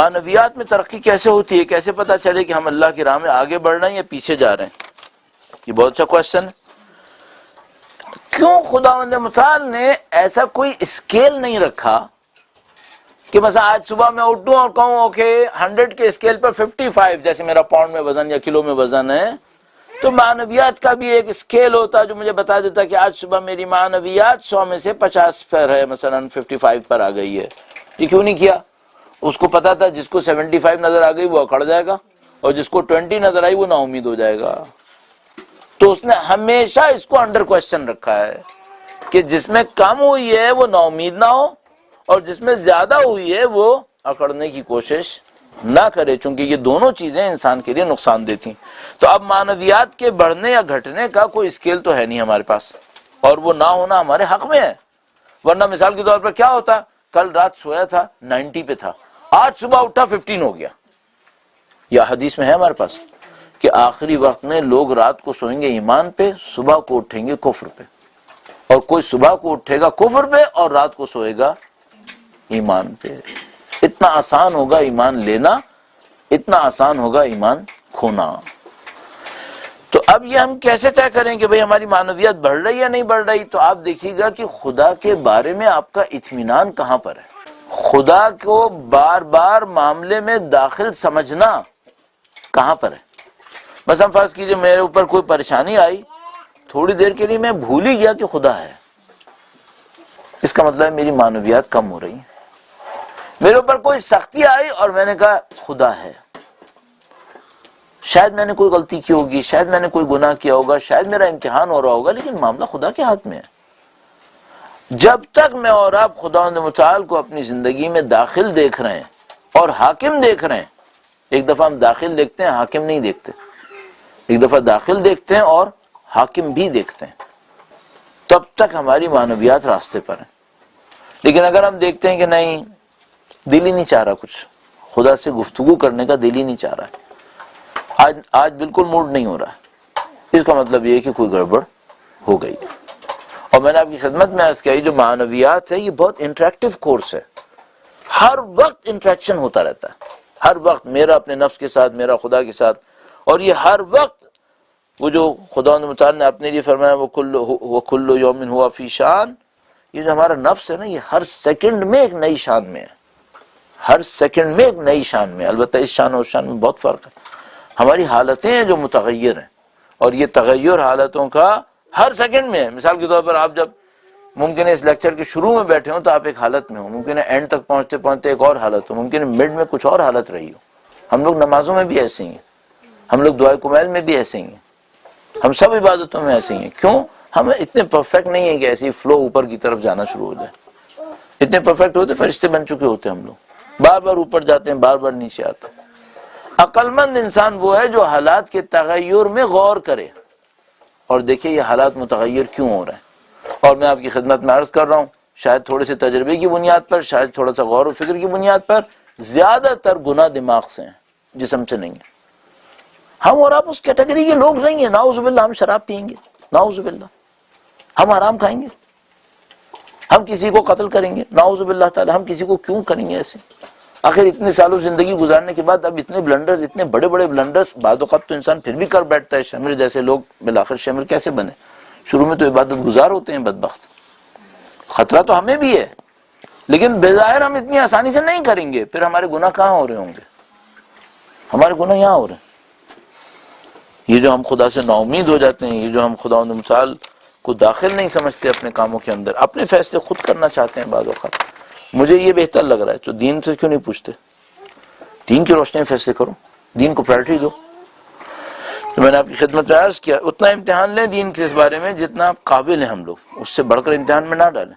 معنویات میں ترقی کیسے ہوتی ہے؟ کیسے پتہ چلے کہ ہم اللہ کی راہ میں آگے بڑھ رہے ہیں یا پیچھے جا رہے ہیں؟ یہ بہت اچھا کوشچن ہے۔ کیوں خداوند متعال نے ایسا کوئی اسکیل نہیں رکھا کہ مثلا آج صبح میں اٹھوں اور کہوں اوکے 100 کے اسکیل پر 55 جیسے میرا پاؤنڈ میں وزن یا کلو میں وزن ہے، تو معنویات کا بھی ایک اسکیل ہوتا جو مجھے بتا دیتا کہ آج صبح میری معنویات 100 میں سے 50 پر ہے، مثلا 55 پر آ گئی ہے۔ یہ کیوں نہیں کیا؟ اس کو پتا تھا جس کو 75 نظر آ گئی وہ اکڑ جائے گا، اور جس کو 20 نظر آئی وہ نا امید ہو جائے گا۔ تو اس نے ہمیشہ اس کو انڈر کوشچن رکھا ہے کہ جس میں کم ہوئی ہے وہ نا امید نہ ہو، اور جس میں زیادہ ہوئی ہے وہ اکڑنے کی کوشش نہ کرے، چونکہ یہ دونوں چیزیں انسان کے لیے نقصان دہ تھیں۔ تو اب معنویات کے بڑھنے یا گھٹنے کا کوئی اسکیل تو ہے نہیں ہمارے پاس، اور وہ نہ ہونا ہمارے حق میں ہے۔ ورنہ مثال کے طور پر کیا ہوتا، کل رات سویا تھا 90 پہ تھا، آج صبح اٹھا 15 ہو گیا۔ یا حدیث میں ہے ہمارے پاس کہ آخری وقت میں لوگ رات کو سوئیں گے ایمان پہ، صبح کو اٹھیں گے کفر پہ، اور کوئی صبح کو اٹھے گا کفر پہ اور رات کو سوئے گا ایمان پہ۔ اتنا آسان ہوگا ایمان لینا، اتنا آسان ہوگا ایمان کھونا۔ تو اب یہ ہم کیسے طے کریں کہ بھئی ہماری معنویات بڑھ رہی ہے یا نہیں بڑھ رہی؟ تو آپ دیکھیے گا کہ خدا کے بارے میں آپ کا اطمینان کہاں پر ہے۔ خدا کو بار بار معاملے میں داخل سمجھنا کہاں پر ہے۔ مثلا فرض کیجئے میرے اوپر کوئی پریشانی آئی، تھوڑی دیر کے لیے میں بھول ہی گیا کہ خدا ہے، اس کا مطلب ہے میری معنویات کم ہو رہی ہیں۔ میرے اوپر کوئی سختی آئی اور میں نے کہا خدا ہے، شاید میں نے کوئی غلطی کی ہوگی، شاید میں نے کوئی گناہ کیا ہوگا، شاید میرا امتحان ہو رہا ہوگا، لیکن معاملہ خدا کے ہاتھ میں ہے۔ جب تک میں اور آپ خداوند متعال کو اپنی زندگی میں داخل دیکھ رہے ہیں اور حاکم دیکھ رہے ہیں، ایک دفعہ ہم داخل دیکھتے ہیں حاکم نہیں دیکھتے، ایک دفعہ داخل دیکھتے ہیں اور حاکم بھی دیکھتے ہیں، تب تک ہماری معنویات راستے پر ہیں۔ لیکن اگر ہم دیکھتے ہیں کہ نہیں، دل ہی نہیں چاہ رہا، کچھ خدا سے گفتگو کرنے کا دل ہی نہیں چاہ رہا ہے، آج بالکل موڈ نہیں ہو رہا ہے، اس کا مطلب یہ ہے کہ کوئی گڑبڑ ہو گئی۔ اور میں نے آپ کی خدمت میں عرض کیا، جو معنویات ہے یہ بہت انٹریکٹیو کورس ہے، ہر وقت انٹریکشن ہوتا رہتا ہے، ہر وقت میرا اپنے نفس کے ساتھ، میرا خدا کے ساتھ، اور یہ ہر وقت وہ جو خداوند متعال نے اپنے لیے فرمایا وَكُلُّ يَوْمٍ هُوَ فِي شَأْنٍ، یہ جو ہمارا نفس ہے نا، یہ ہر سیکنڈ میں ایک نئی شان میں ہے، ہر سیکنڈ میں ایک نئی شان میں۔ البتہ اس شان اور اس شان میں بہت فرق ہے، ہماری حالتیں ہیں جو متغیر ہیں، اور یہ تغیر حالتوں کا ہر سیکنڈ میں ہے۔ مثال کے طور پر آپ جب ممکن ہے اس لیکچر کے شروع میں بیٹھے ہوں تو آپ ایک حالت میں ہوں، ممکن ہے اینڈ تک پہنچتے پہنچتے ایک اور حالت ہو، ممکن ہے مڈ میں کچھ اور حالت رہی ہو۔ ہم لوگ نمازوں میں بھی ایسے ہی ہیں، ہم لوگ دعائے کمیل میں بھی ایسے ہی ہیں، ہم سب عبادتوں میں ایسے ہی ہیں۔ کیوں؟ ہم اتنے پرفیکٹ نہیں ہیں کہ ایسی فلو اوپر کی طرف جانا شروع ہو جائے۔ اتنے پرفیکٹ ہوتے فرشتے بن چکے ہوتے ہم لوگ، بار بار اوپر جاتے ہیں، بار بار نیچے آتے ہیں۔ عقل مند انسان وہ ہے جو حالات کے تغیر میں غور کرے اور دیکھیں یہ حالات متغیر کیوں ہو رہے ہیں۔ اور میں آپ کی خدمت میں عرض کر رہا ہوں، شاید تھوڑے سے تجربے کی بنیاد پر، شاید تھوڑا سا غور و فکر کی بنیاد پر، زیادہ تر گناہ دماغ سے ہیں، جسم سے نہیں ہے۔ ہم اور آپ اس کیٹیگری کے لوگ نہیں ہیں۔ نعوذ باللہ ہم شراب پئیں گے، نعوذ باللہ ہم حرام کھائیں گے، ہم کسی کو قتل کریں گے، نعوذ باللہ تعالی ہم کسی کو کیوں کریں گے ایسے؟ آخر اتنے سالوں زندگی گزارنے کے بعد اب اتنے بلنڈرز، اتنے بڑے بڑے بلنڈرز بعض اوقات تو انسان پھر بھی کر بیٹھتا ہے۔ شمر جیسے لوگ بالآخر شمر کیسے بنے؟ شروع میں تو عبادت گزار ہوتے ہیں بدبخت، خطرہ تو ہمیں بھی ہے، لیکن بظاہر ہم اتنی آسانی سے نہیں کریں گے۔ پھر ہمارے گناہ کہاں ہو رہے ہوں گے؟ ہمارے گناہ یہاں ہو رہے ہیں۔ یہ جو ہم خدا سے نا امید ہو جاتے ہیں، یہ جو ہم خداوند متعال کو داخل نہیں سمجھتے اپنے کاموں کے اندر، اپنے فیصلے خود کرنا چاہتے ہیں بعض اوقات، مجھے یہ بہتر لگ رہا ہے، تو دین سے کیوں نہیں پوچھتے؟ دین کی روشنی میں فیصلے کرو، دین کو پرائرٹی دو۔ تو میں نے آپ کی خدمت میں عرض کیا، اتنا امتحان لیں دین کے اس بارے میں جتنا قابل ہیں ہم لوگ، اس سے بڑھ کر امتحان میں نہ ڈالیں۔